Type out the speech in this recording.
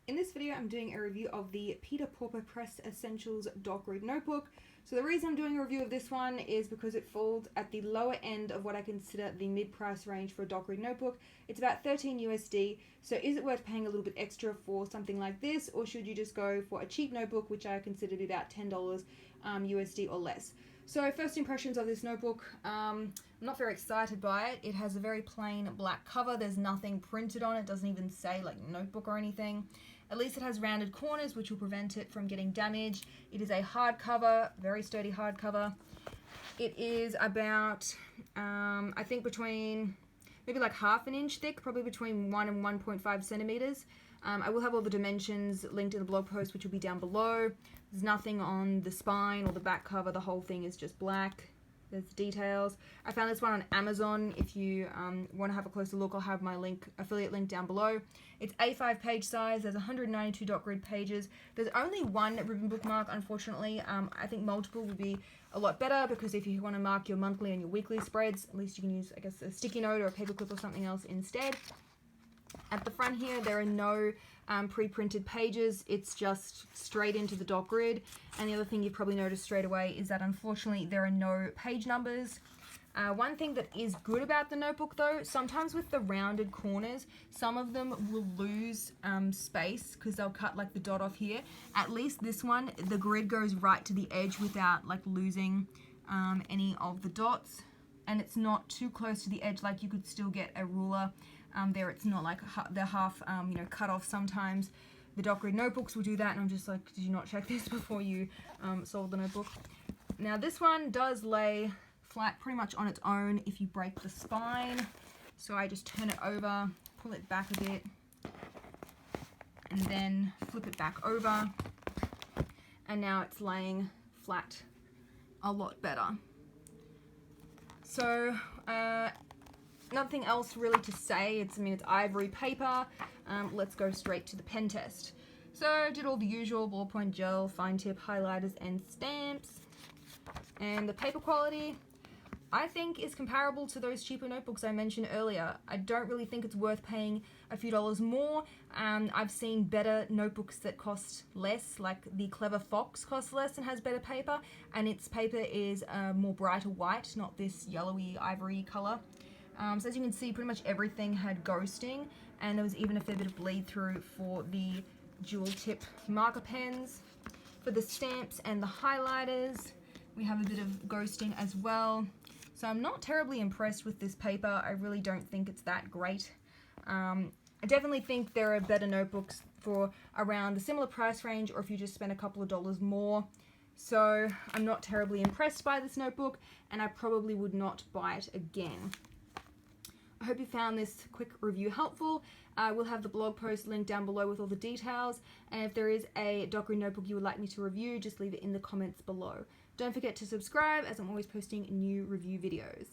In this video, I'm doing a review of the Pauper Press Essentials Doc Read Notebook. So the reason I'm doing a review of this one is because it falls at the lower end of what I consider the mid-price range for a Doc Read notebook. It's about 13 USD. So is it worth paying a little bit extra for something like this, or should you just go for a cheap notebook, which I consider to be about $10 USD or less? So first impressions of this notebook, I'm not very excited by it. It has a very plain black cover. There's nothing printed on it. It doesn't even say like notebook or anything. At least it has rounded corners, which will prevent it from getting damaged. It is a hardcover, very sturdy hardcover. It is about, I think between maybe like ½ an inch thick, probably between 1 and 1.5 centimeters. I will have all the dimensions linked in the blog post, which will be down below. There's nothing on the spine or the back cover. The whole thing is just black. There's details. I found this one on Amazon. If you want to have a closer look, I'll have my affiliate link down below. It's A5 page size. There's 192 doc grid pages. There's only one ribbon bookmark, unfortunately. I think multiple would be a lot better, because if you want to mark your monthly and your weekly spreads, at least you can use, I guess, a sticky note or a paperclip or something else instead. At the front here, there are no pre-printed pages. It's just straight into the doc grid. And the other thing you've probably noticed straight away is that unfortunately there are no page numbers. One thing that is good about the notebook though, sometimes with the rounded corners, some of them will lose space because they'll cut like the dot off here. At least this one, the grid goes right to the edge without like losing any of the dots. And it's not too close to the edge, like you could still get a ruler there. It's not like they're half cut off sometimes. The doc grid notebooks will do that, and I'm just like, did you not check this before you sold the notebook? Now this one does lay flat pretty much on its own if you break the spine. So I just turn it over, pull it back a bit, and then flip it back over, and now it's laying flat a lot better. So nothing else really to say. It's ivory paper. Let's go straight to the pen test. So I did all the usual: ballpoint gel, fine tip, highlighters, and stamps. And the paper quality, I think, is comparable to those cheaper notebooks I mentioned earlier. I don't really think it's worth paying a few dollars more. I've seen better notebooks that cost less, like the Clever Fox costs less and has better paper, and its paper is more brighter white, not this yellowy ivory color. So as you can see, pretty much everything had ghosting, and there was even a fair bit of bleed through for the dual tip marker pens. For the stamps and the highlighters, we have a bit of ghosting as well. So I'm not terribly impressed with this paper. I really don't think it's that great. I definitely think there are better notebooks for around the similar price range, or if you just spend a couple of dollars more. So I'm not terribly impressed by this notebook, and I probably would not buy it again. I hope you found this quick review helpful. I will have the blog post linked down below with all the details, and if there is a doc grid notebook you would like me to review, just leave it in the comments below. Don't forget to subscribe, as I'm always posting new review videos.